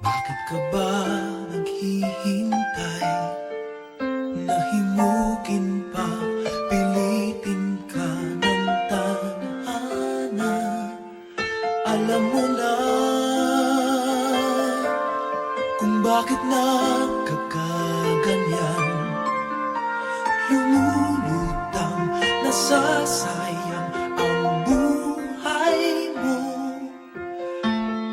Bakit ka ba naghihintay? Nahimukin pa, pilitin ka ng tadhana. Alam mo na kung bakit nagkakaganyan. Lumulutang, nasasayang ang buhay mo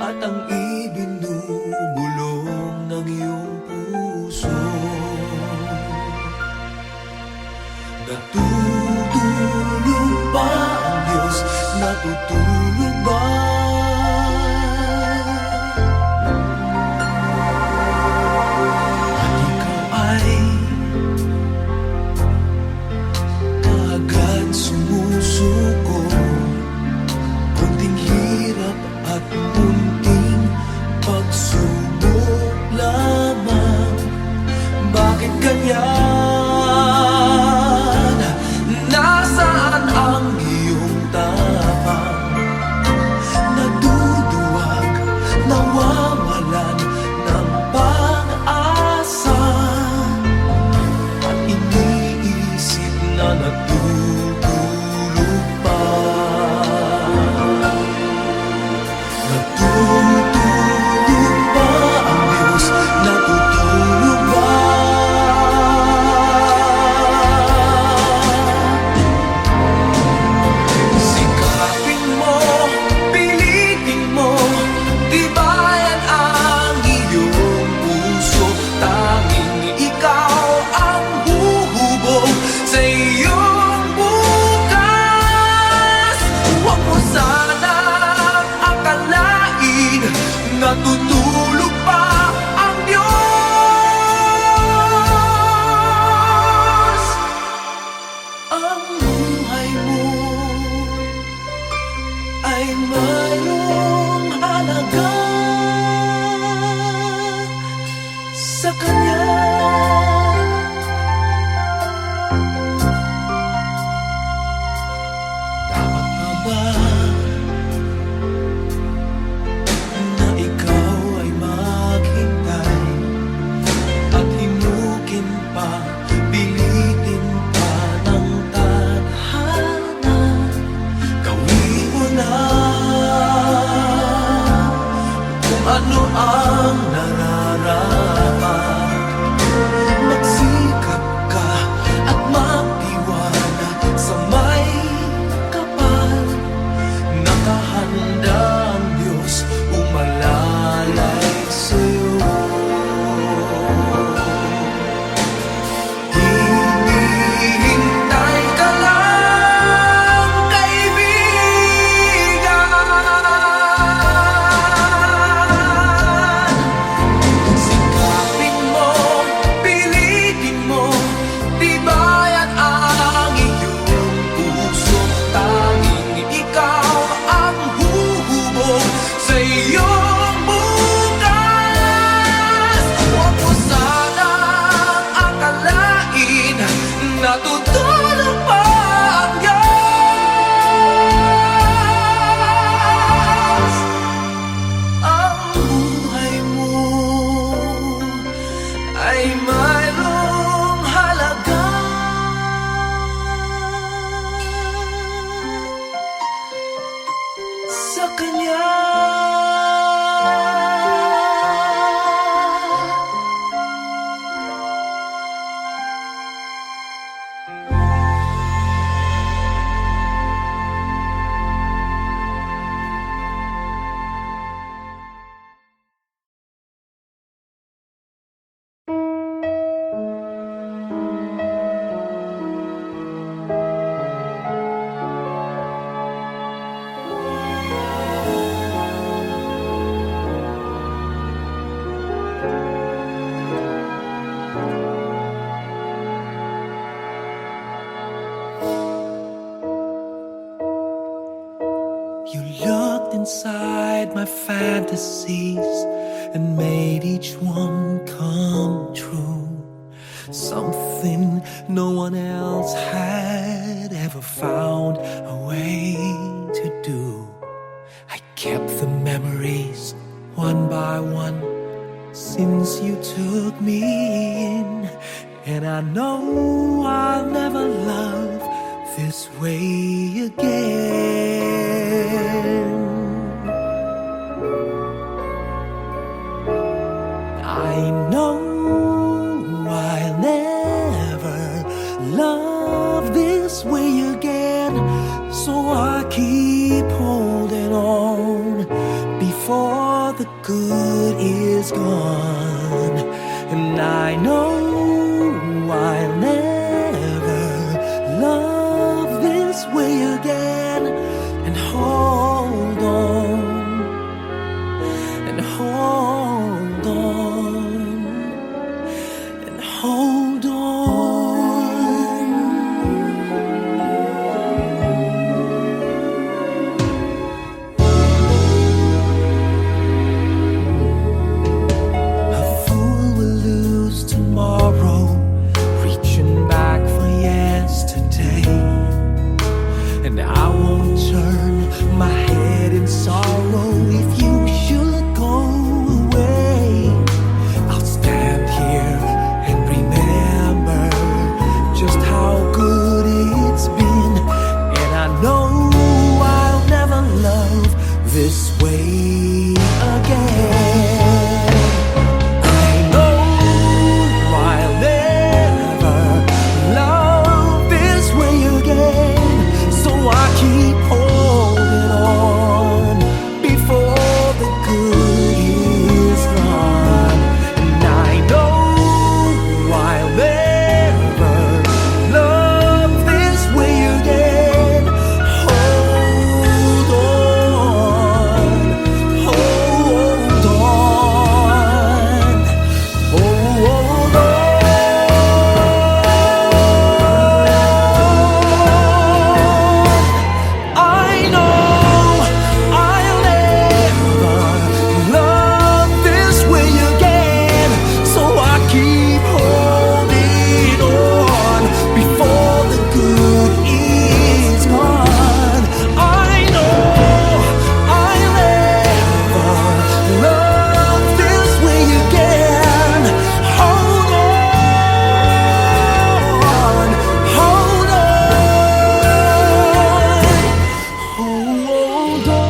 at ang ibinubulong ng iyong puso. Natutulog ba ang Diyos? Natutulog ba? At ikaw ay kaagad sumusuko. Kunting hirap at munting pagsubok lamang. Bakit ganyan? Nasaan ang iyong tapang? Naduduwag, nawawalan ng pag-asa, at iniisip na natutulog pa. Natutulog ba ang Diyos? Natutulog ba? Sikapin mo, pilitin mo, tibayan ang iyong puso. Tanging ikaw ang huhubog sa iyong bukas. Huwag mo sanang akalain natutulog pa ang Diyos. Ang buhay mo ay mayroong halaga sa Kanya. Dapat pa ba na ikaw ay maghintay at himukin pa, pilitin pa ng tadhana? Gawin mo na kung ano ang nararapat. Magsikap ka at magtiwala sa may kapal. Nakahanda ang Diyos umalalay sa'yo. Hinihintay ka lang, kaibigan. Sikapin mo, pilitin mo, tibayan ang iyong puso. Tanging ikaw ang huhubog sa iyong bukas. Huwag mo sanang akalain natutulog pa ang Diyos. Ang buhay mo ay mayroong halaga sa Kanya. You looked inside my fantasies and made each one come true. Something no one else had ever found a way to do. I kept the memories one by one, since you took me in. And I know I'll never love this way again. I know I'll never love this way again, so I keep holding on before the good is gone. And I know I'll never love this way again, and hold on, and hold on, and hold on. A fool will lose tomorrow, reaching back for yesterday. And I won't turn my head in sorrow if you should go away. I'll stand here and remember just how good it's been. And I know I'll never love this way again. I know I'll never love this way again, so I keep holding on before the good is gone. And I know I'll never love this way again. Hold on, hold on, hold on. I know I'll never love this way again, so I keep holding on before the good is gone. I know I'll never love this way again. Hold on, hold on, hold on.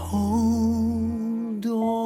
Hold on.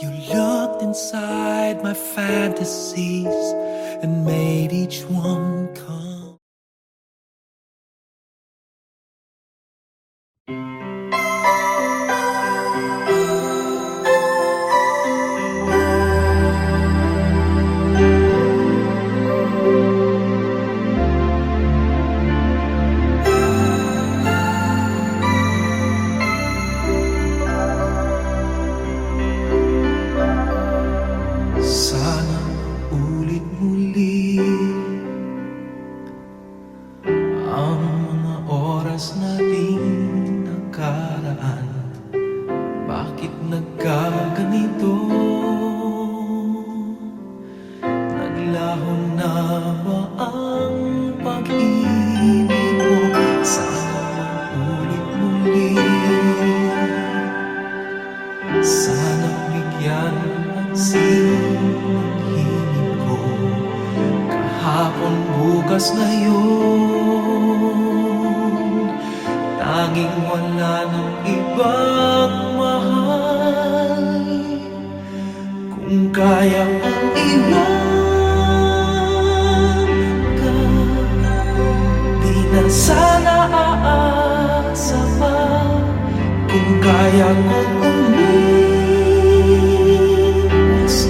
You looked inside my fantasies and made each one come. Sana ulit muli ang mga oras nating nakaraan. Bakit nagkaganito? Naglaho na ba ang pag-ibig mo? Sana ulit muli. Sana bigyan ang ng himig ko. Kahapon bukas na yun, tanging wala ng ibang mahal. Kung kaya kong iwan kaya kong umiwas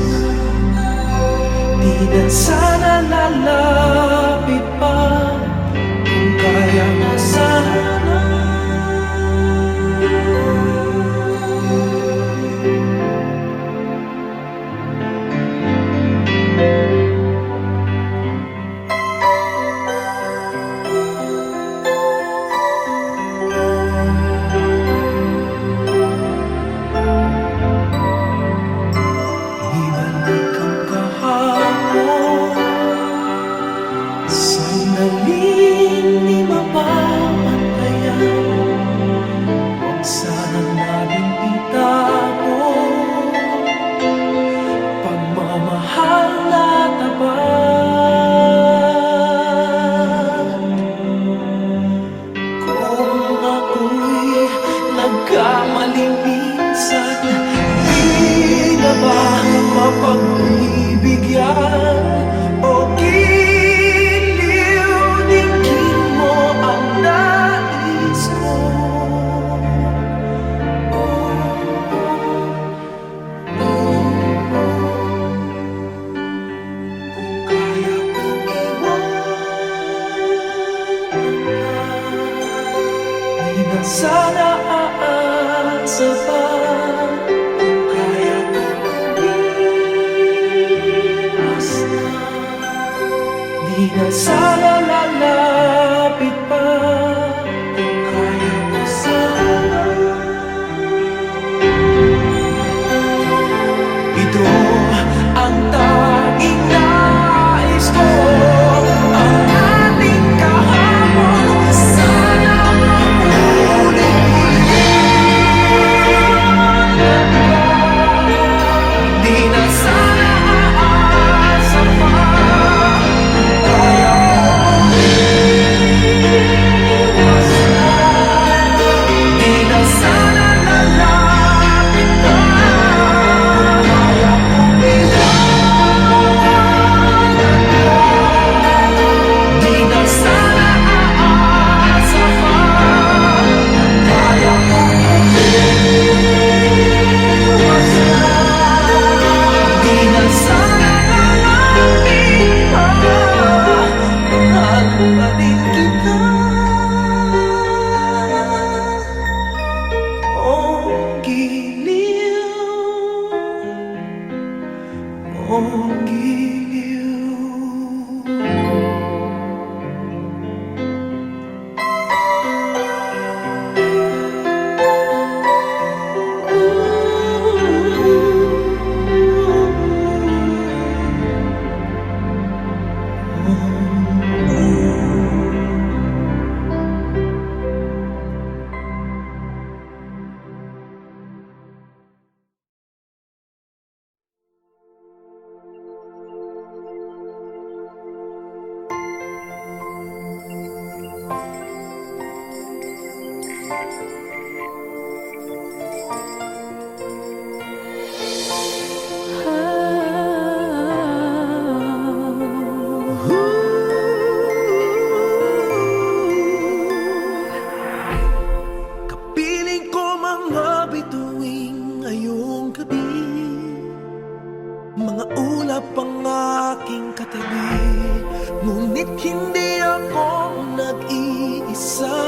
na, di na sana lalapit pa. Kung kaya mo sana, ibalik ang kahapon, sandaling di mapapantayan. Huwag sana natin itapon pagmamahal na tapat. Kung ako'y nagkamaling minsan, di na ba mapagbibigyan o giliw-digin mo ang nais ko? Kung kaya kong iwanan ka, di na sana aasa pa. Kung kaya kong umiwas na, di na sana lalapit pa. Kung kaya mo sana, ito ang tanging nais ko. Ang ating kahapon, sana mamulit. Di na sana aasa pa. Kaya mo iwas na, di na sana lalapit pa. Kaya mo iwanan ka, di na sana aasa pa. Kaya mo iwas na, di na sana lalapit pa. Mahal pa din kita, oh giliw, oh giliw. Kapiling ko mga bituing ngayong gabi, mga ulap ang aking katabi. Ngunit hindi ako nag-iisa,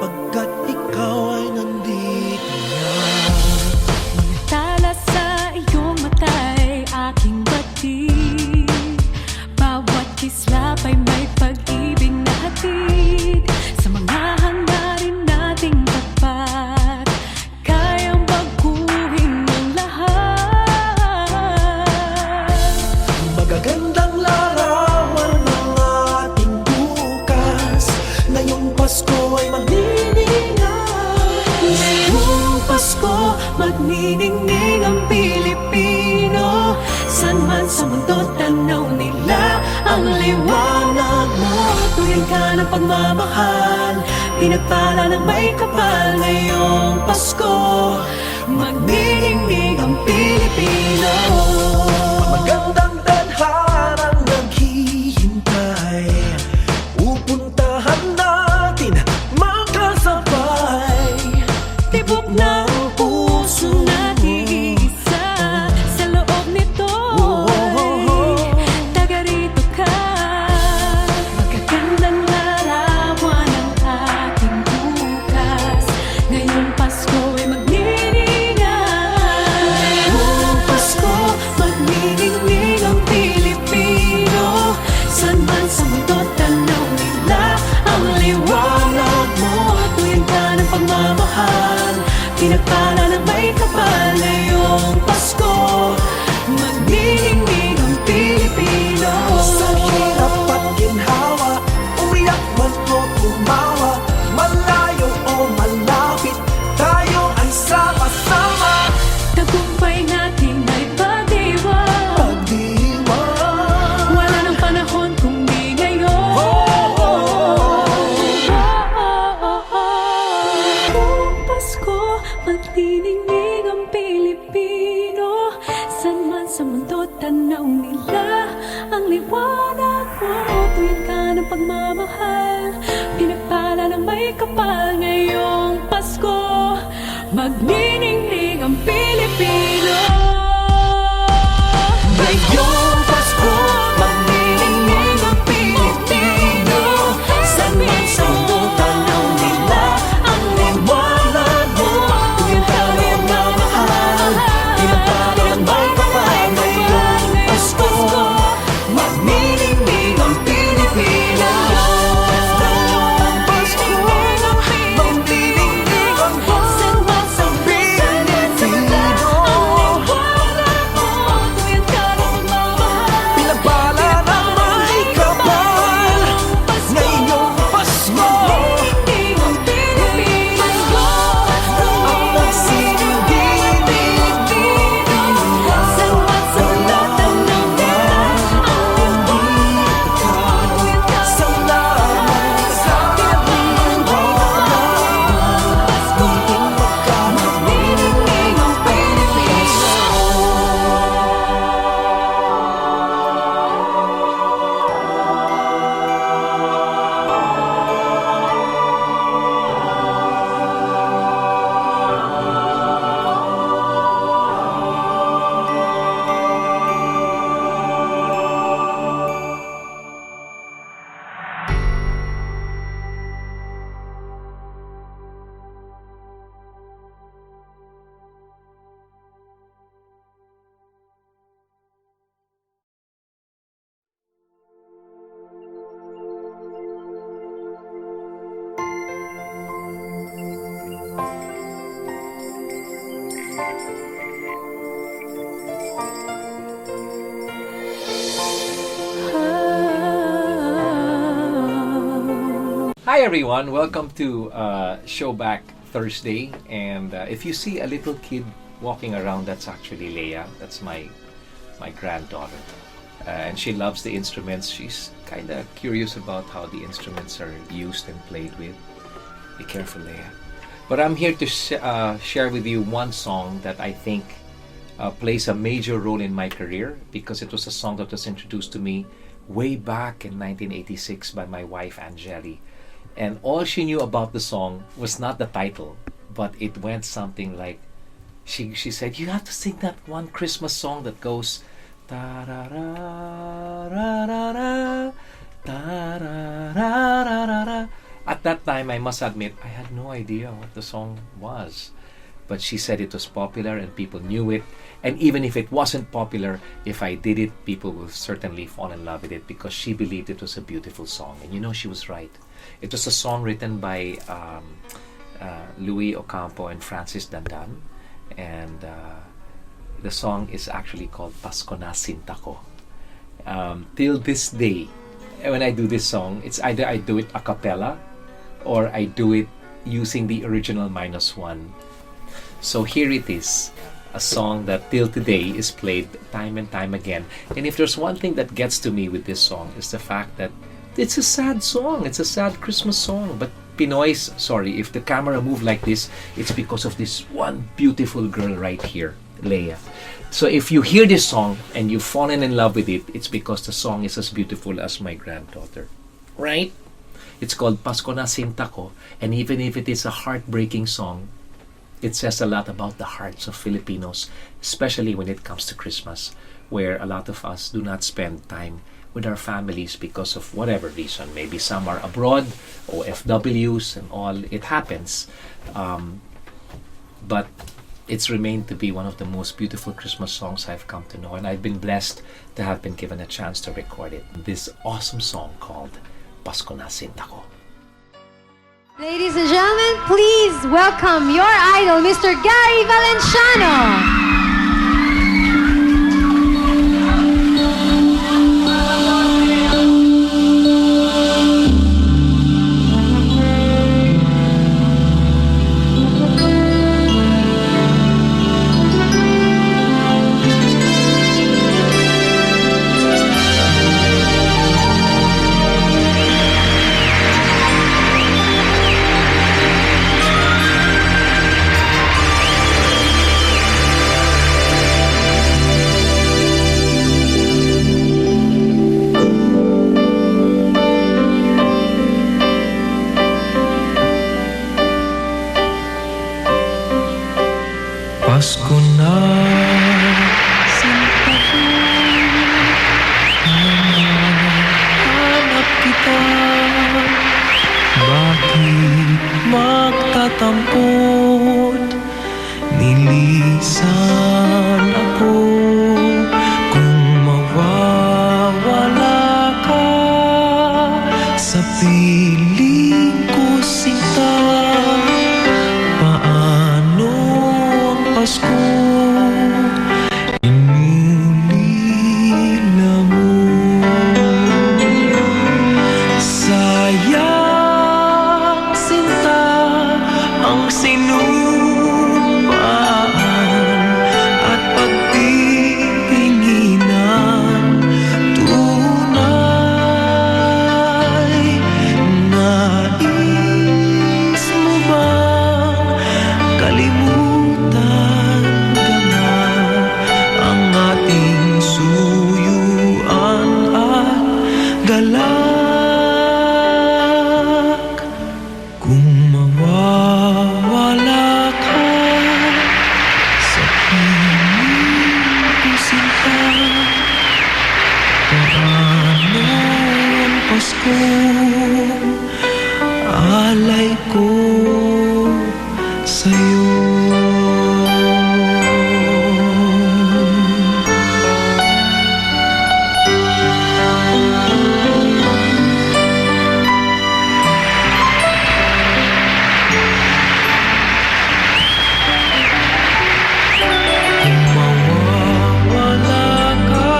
pagkat ikaw ay nandito na. Tala sa iyong mata'y aking batid, bawat kislap ay may pag-ibig na hatid. Sa mga hangarin nating tapat, kayang baguhin ang lahat. Magagandang larawan ng ating bukas, ngayong Pasko ay magniningay. Ngayong Pasko, magniningning ang Pilipino. San man sa mundo, tanaw nila ang liwanag mo. Tuwing ka ng pagmamahal, pinagpala ng may kapal. Ngayong Pasko, magniningning ang Pilipino. Magandang tadharang naghihintay, pupuntahan natin magkasabay. sa mundo, tanaw nila ang liwanag mo. Tuwing ka ng pagmamahal, pinagpala ng may kapal. Ngayong Pasko, magniningning ang Pilipino. Ngayong Pasko, magniningning ang Pilipino. Saan man sa mundo, tanaw nila ang liwanag mo. Tuwing ka ng pagmamahal, pinagpala ng may kapal. Ngayong Pasko, magniningning ang Pilipino. Hi everyone, welcome to Showback Thursday. And if you see a little kid walking around, that's actually Leia. That's my granddaughter, and she loves the instruments. She's kind of curious about how the instruments are used and played with. Be careful, Leia. But I'm here to share with you one song that I think plays a major role in my career, because it was a song that was introduced to me way back in 1986 by my wife Angeli. And all she knew about the song was not the title, but it went something like, she said, you have to sing that one Christmas song that goes ta-ra-ra-ra-ra-ra, ta-ra-ra-ra-ra-ra. At that time, I must admit, I had no idea what the song was. But she said it was popular and people knew it. And even if it wasn't popular, if I did it, people will certainly fall in love with it, because she believed it was a beautiful song. And you know, she was right. It was a song written by Louis Ocampo and Francis Dandan. And the song is actually called Pasko na Sinta Ko. Till this day, when I do this song, it's either I do it a cappella or I do it using the original -1. So here it is, a song that till today is played time and time again. And if there's one thing that gets to me with this song, is the fact that it's a sad song. It's a sad Christmas song. But Pinoys, sorry, if the camera moved like this, it's because of this one beautiful girl right here, Leia. So if you hear this song and you've fallen in love with it, it's because the song is as beautiful as my granddaughter. Right? It's called Pasko na Sinta Ko. And even if it is a heartbreaking song, it says a lot about the hearts of Filipinos, especially when it comes to Christmas, where a lot of us do not spend time with our families because of whatever reason. Maybe some are abroad, or FWs and all. It happens. But it's remained to be one of the most beautiful Christmas songs I've come to know. And I've been blessed to have been given a chance to record it. This awesome song called Pasko na Sinta Ko. Ladies and gentlemen, please welcome your idol, Mr. Gary Valenciano. piling ko sinta, paano ang Pasko inulila mo? Sayang sinta ang sinumpaan at pagtitinginan. Tunay, nais mo bang kalimutan ka na ang ating suyuan at galak? Kung mawawala ka sa piling ko sinta, paano ang Pasko alay ko sa'yo? Kung mawawala ka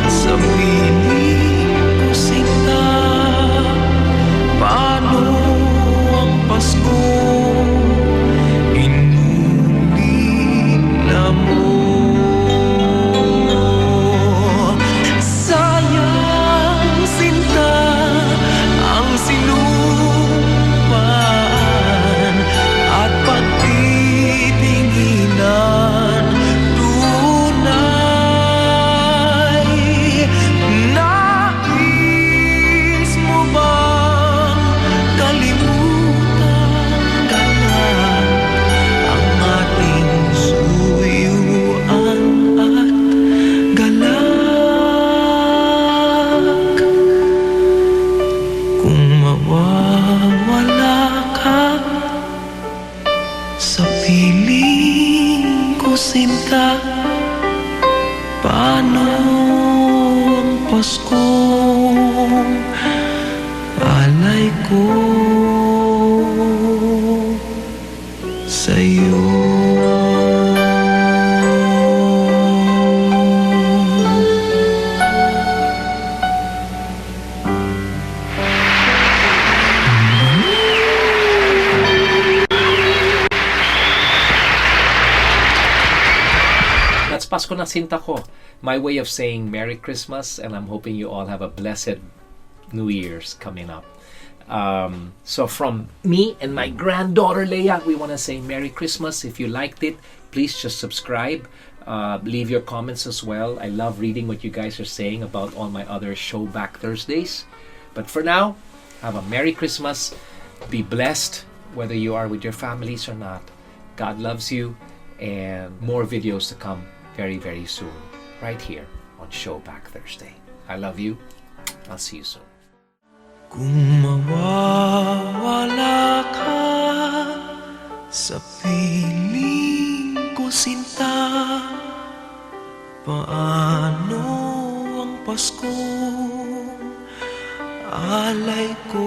sa piling ko sinta, paano ang Pasko inulila mo? Sayang sinta ang sinumpaan at pagtitinginan. Tunay, nais mo bang kalimutan ka na ang ating suyuan at galak? Kung mawawala ka sa piling ko sinta, paano ang Pasko alay ko sa'yo? That's Pasko na Sinta Ko, my way of saying Merry Christmas, and I'm hoping you all have a blessed New Year's coming up. So from me and my granddaughter Leia, we want to say Merry Christmas. If you liked it, please just subscribe. Leave your comments as well. I love reading what you guys are saying about all my other Showback Thursdays. But for now, have a Merry Christmas. Be blessed, whether you are with your families or not. God loves you, and more videos to come very, very soon, right here on Showback Thursday. I love you. I'll see you soon. Kung mawawala ka sa piling ko sinta, paano ang Pasko alay ko?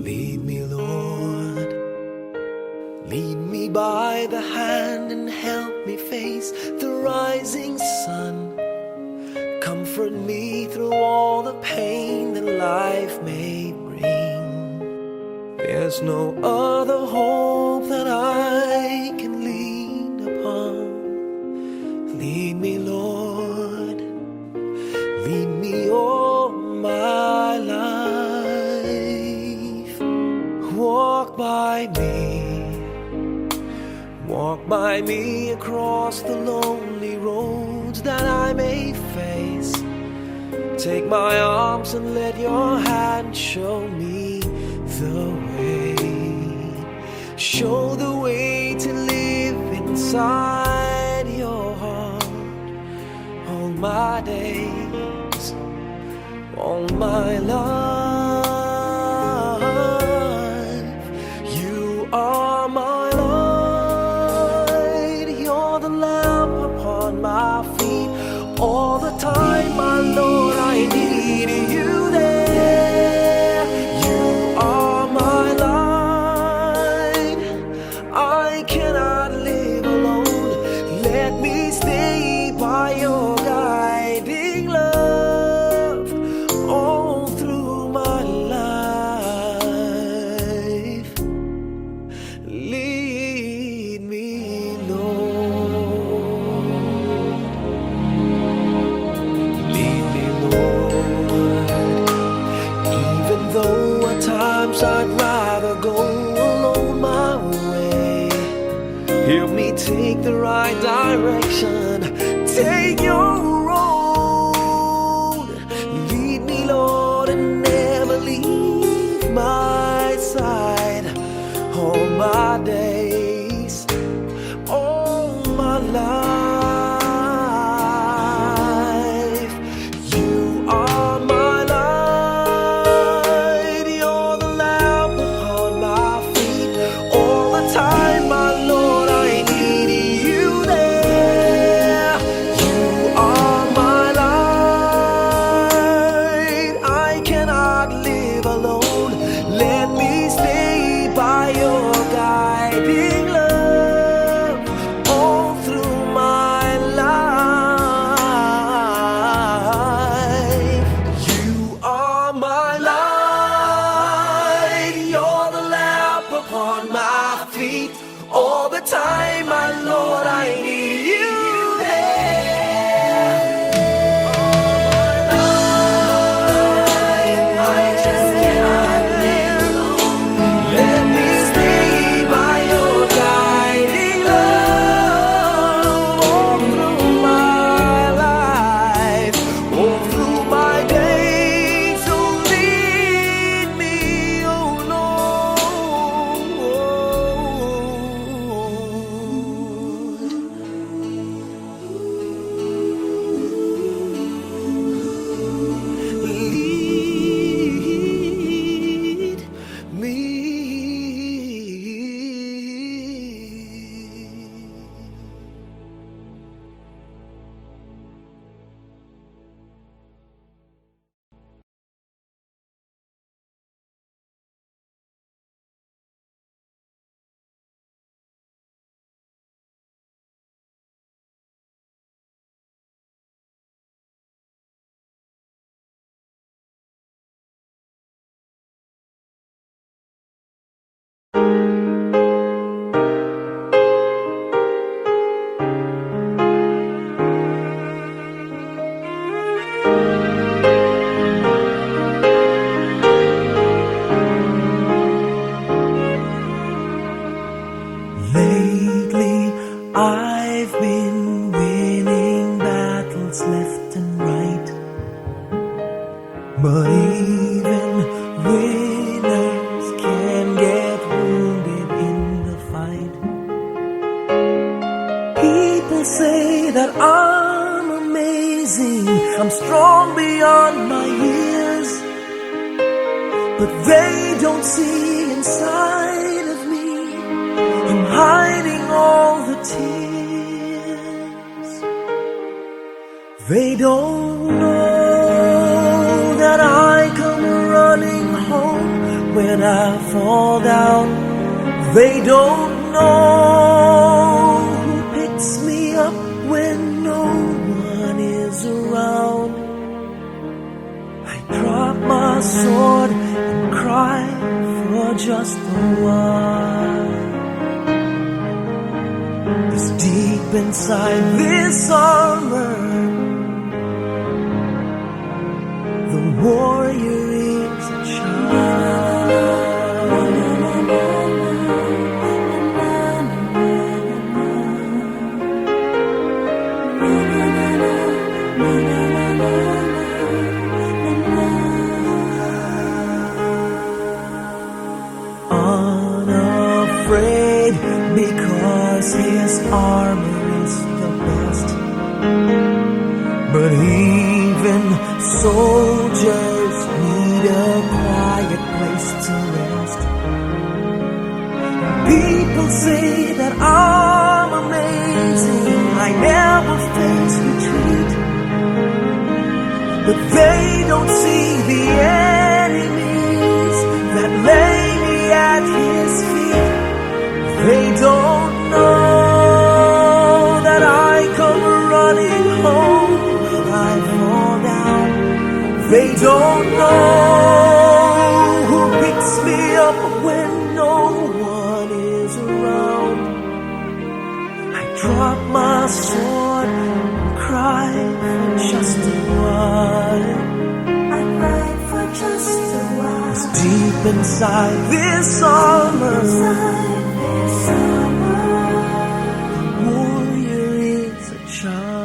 Lead me, Lord, lead me by the hand and help me face the rising sun. Comfort me through all the pain that life may bring. There's no other hope that I can lean upon. Lead me, Lord, lead me all my life. Walk by me across the lonely roads that I may face. Take my arms and let your hand show me the way. show the way to live inside your heart. All my days, all my life, you are my light. You're the lamp upon my feet. All the time, my Lord, I need you there. You are my light. I cannot live alone. Let me stay by your guiding love all through my life. Lead me, Lord. Lead me, Lord. Even though at times I'd rather go alone my way, help me take the right direction. Take your road. Lead me, Lord, and never leave my side. All my days, all my life, you are my light. You're the lamp upon my feet. All the time, my Lord, I need you there. You are my light. I cannot live alone. Let me stay by your guiding love all through my life. You are my light. You're the lamp upon my feet. All the time, my Lord, I need you there. I just cannot live alone. Let me stay by your guiding love all through my life, all through my days. So lead me, oh Lord. Lead me. Lately, I've been winning battles left and right. But even winners can get wounded in the fight. People say that I'm amazing, I'm strong beyond my years, but they don't see inside of me. I'm hiding all the tears. They don't know that I come running home when I fall down. They don't know who picks me up when no one is around. I drop my sword and cry for just a while. 'Cause deep inside this armor, the warrior is a child. Unafraid soldiers need a quiet place to rest. People say that I'm amazing, I never face retreat, but they don't see the enemies that lay me at his feet. They don't know that I come running home when I fall down. They don't know who picks me up when no one is around. I drop my sword and cry for just a while. I cry for just a while. 'Cause deep inside this armor, the warrior is a child.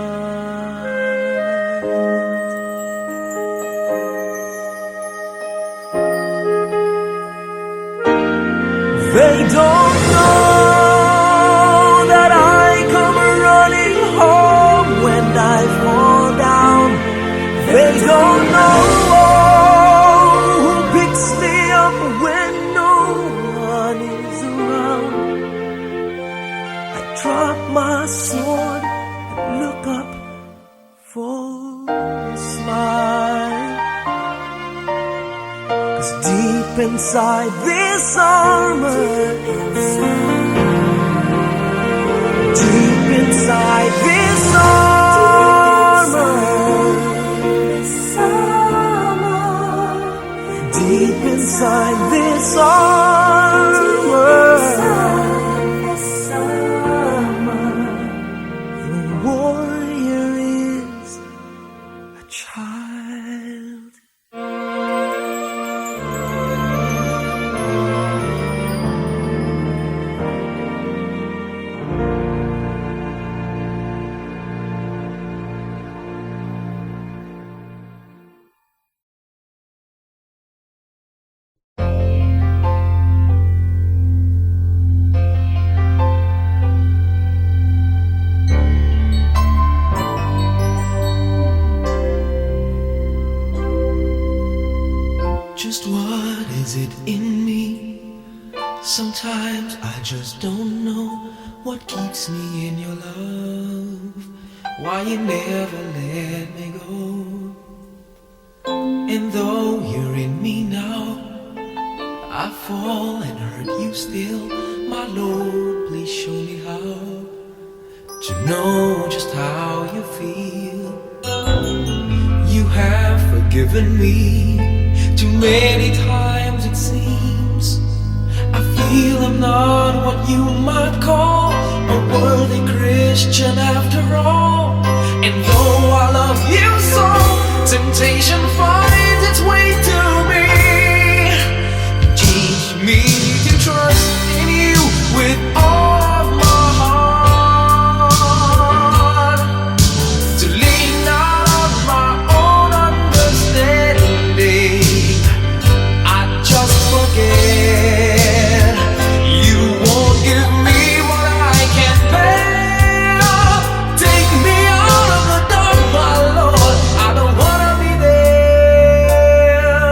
They don't know that I come running home when I fall down. They don't know who picks me up when no one is around. I drop my sword and look up for a smile. 'Cause deep inside this armor, deep inside this armor, deep inside this armor, the warrior is a child. Just what is it in me? Sometimes I just don't know what keeps me in your love. Why you never let me go. And though you're in me now, I fall and hurt you still. My Lord, please show me how to know just how you feel. You have forgiven me too many times, it seems. I feel I'm not what you might call a worthy Christian after all. And though I love you so, temptation finds its way to me. Teach me to trust in you with all of my heart, to lean not on my own understanding. I just forget you won't give me what I can't bear. Take me out of the dark, my Lord. I don't wanna be there.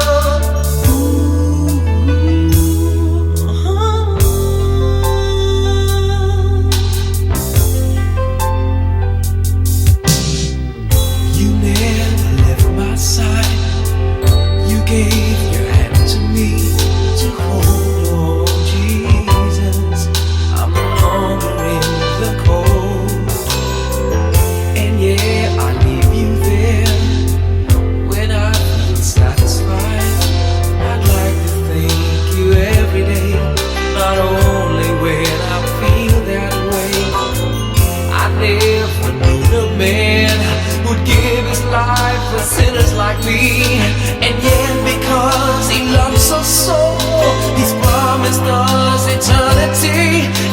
You never left my side. You gave your hand to me to hold. Oh Jesus, I'm no longer in the cold. And yeah, I leave you there when I feel satisfied. I'd like to thank you every day, not only when I feel that way. I never knew a man who'd give his life for sinners like me. And yet because he loves us so, he's promised us eternity.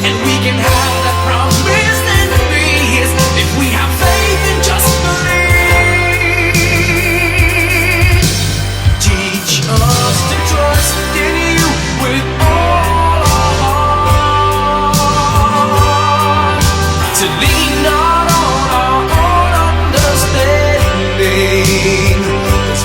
And we can have that promise and peace if we have faith and just believe. Teach us to trust in you with all our heart, to lean not on our own understanding. 'Cause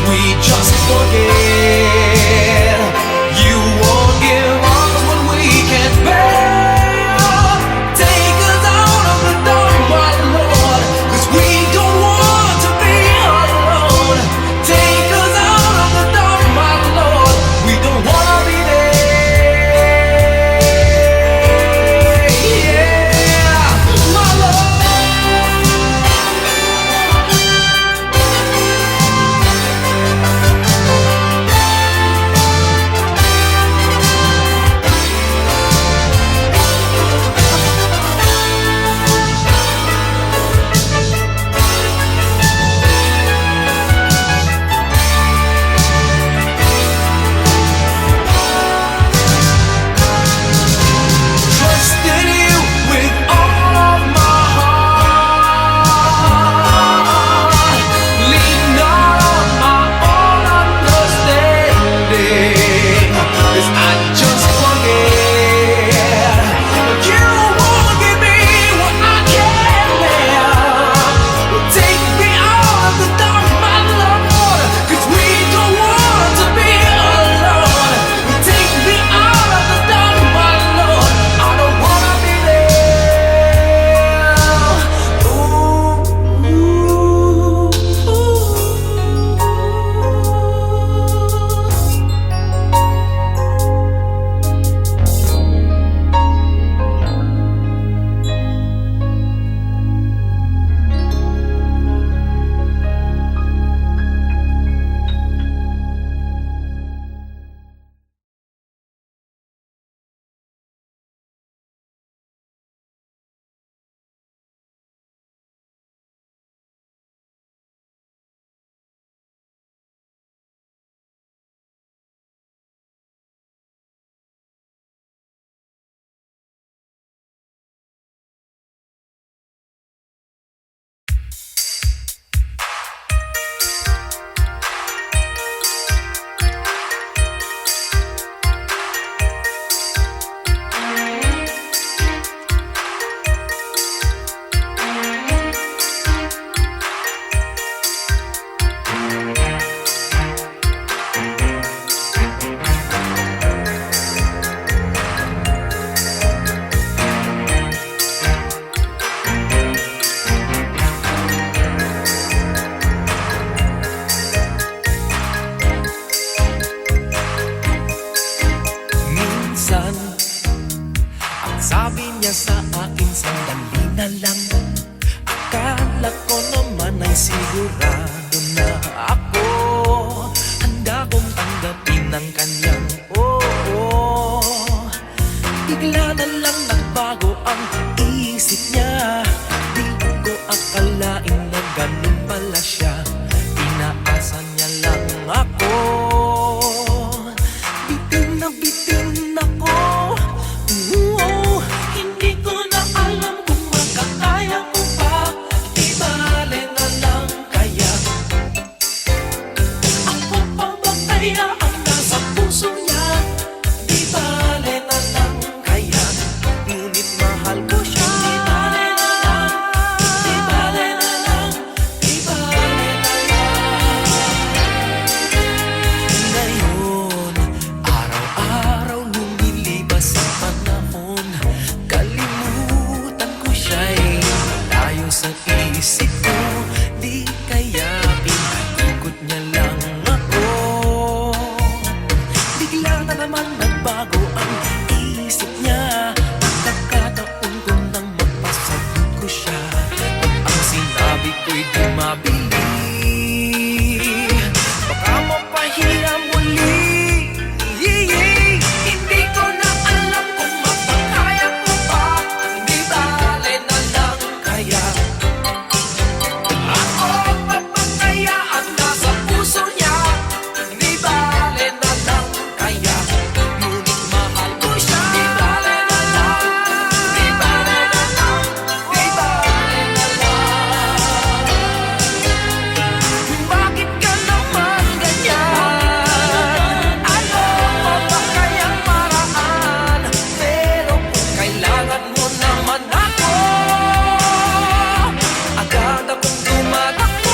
kaya ang nasa puso niya. Di bale na lang kaya, ngunit mahal ko siya. Di bale na lang, di bale na lang, di bale na lang. Ngayon, araw-araw lumilibas ang panahon, kalimutan ko siya'y malayo sa isip ko. Di kaya pinaikot niya lang ako. Bigla na naman nagbago ang isip niya. Pagkakataon ko nang mapasagot ko siya, ang sinabi ko'y di mabili. Baka mapahiya muli. Hindi ko na alam kung mapakaya ko pa. Di bale na lang kaya, ako papakaya at nasa puso niya. Di bale na lang kaya, ngunit mahal ko siya. Di bale na lang, di bale na lang, di bale na lang. Bakit ka naman ganyan? Ano pa ba kayang paraan? Pero kung kailangan mo naman ako, agad akong tumatakbo.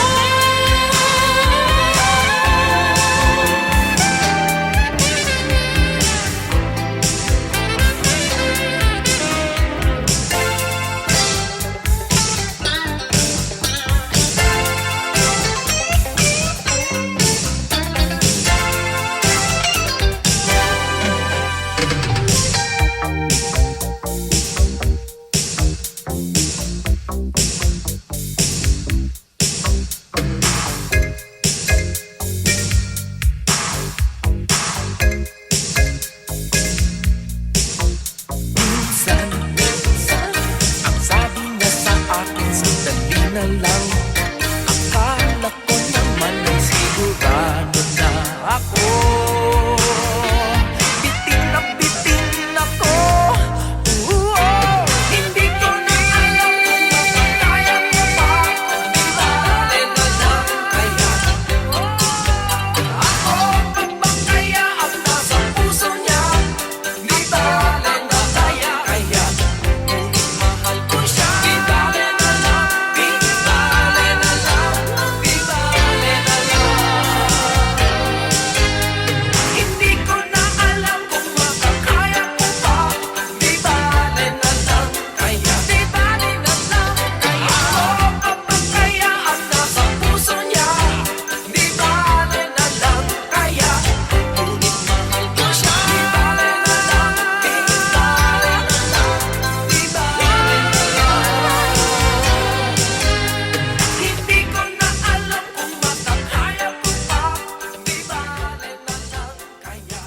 Minsan, ang sabi niya sa akin, sandali na lang. Akala ko naman ay sigurado na ako. Bitin ako. Hindi ko na alam kung makakaya ko pa. Di bale na lang kaya, ako papakaya at nasa puso niya. Di bale na kaya, ngunit mahal ko siya. Di bale na lang, di bale na lang, di bale na lang. Hindi ko na alam kung makakaya ko pa. Di bale na lang kaya, di bale na lang kaya, ako papakaya at nasa puso niya. Di bale na lang kaya, ngunit mahal ko siya. Di bale na lang, di bale na lang, di bale na lang. Hindi ko na alam kung makakaya ko pa. Di bale na lang kaya.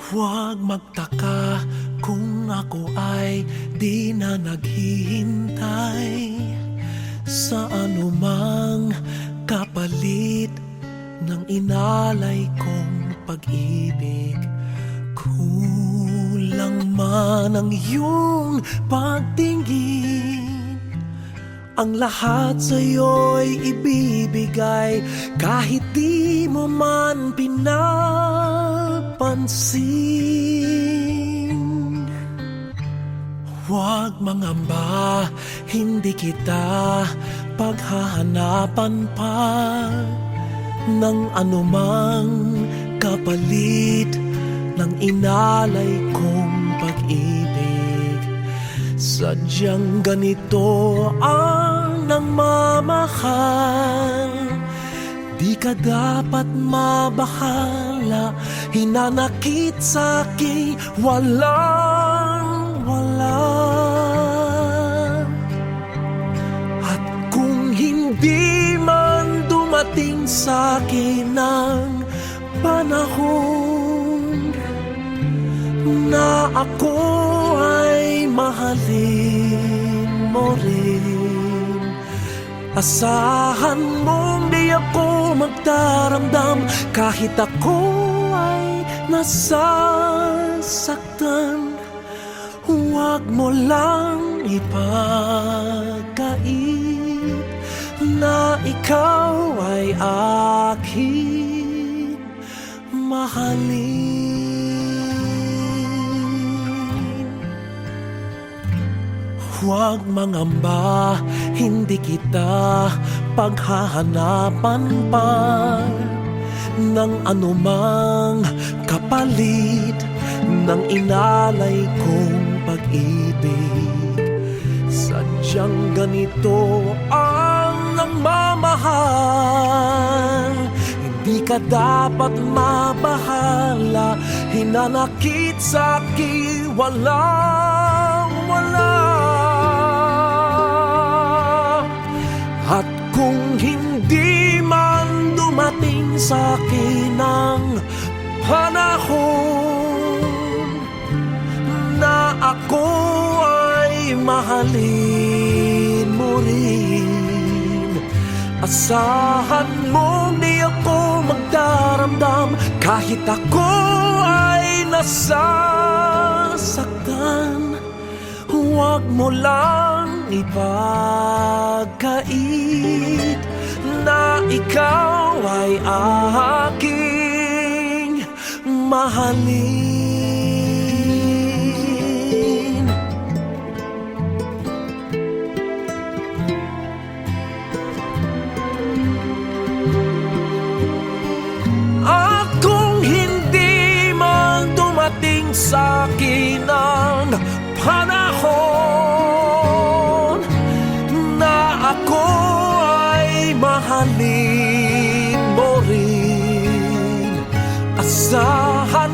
Huwag magtaka kung ako ay di na naghihintay sa anumang kapalit ng inalay kong pag-ibig. Kulang man ang iyong pagtingin, ang lahat sa'yo'y ibibigay kahit di mo man pinapansin. Huwag mangamba, hindi kita paghahanapan pa ng anumang kapalit ng inalay kong pag-ibig. Sadyang ganito ang nagmamahal, di ka dapat mabahala, hinanakit sa'king walang-wala. At kung hindi man dumating sa'kin ang panahon na ako ay mahalin mo rin, asahan mong di ako magdaramdam kahit ako ay nasasaktan. Huwag mo lang ipagkait na ikaw ay aking mahalin. Huwag mangamba, hindi kita paghahanapan pa ng anumang kapalit ng inalay kong pag-ibig. Sadyang ganito ang nagmamahal. Hindi ka dapat mabahala, hinanakit sa'kin walang-wala. At kung hindi man dumating sa'kin ang panahon na ako ay mahalin mo rin, asahan mong di ako magdaramdam kahit ako ay nasasaktan. Huwag mo lang ipagkait na ikaw ay aking mahalin. At kung hindi man dumating sa'kin ang panahon na ako ay mahalin mo rin, asahan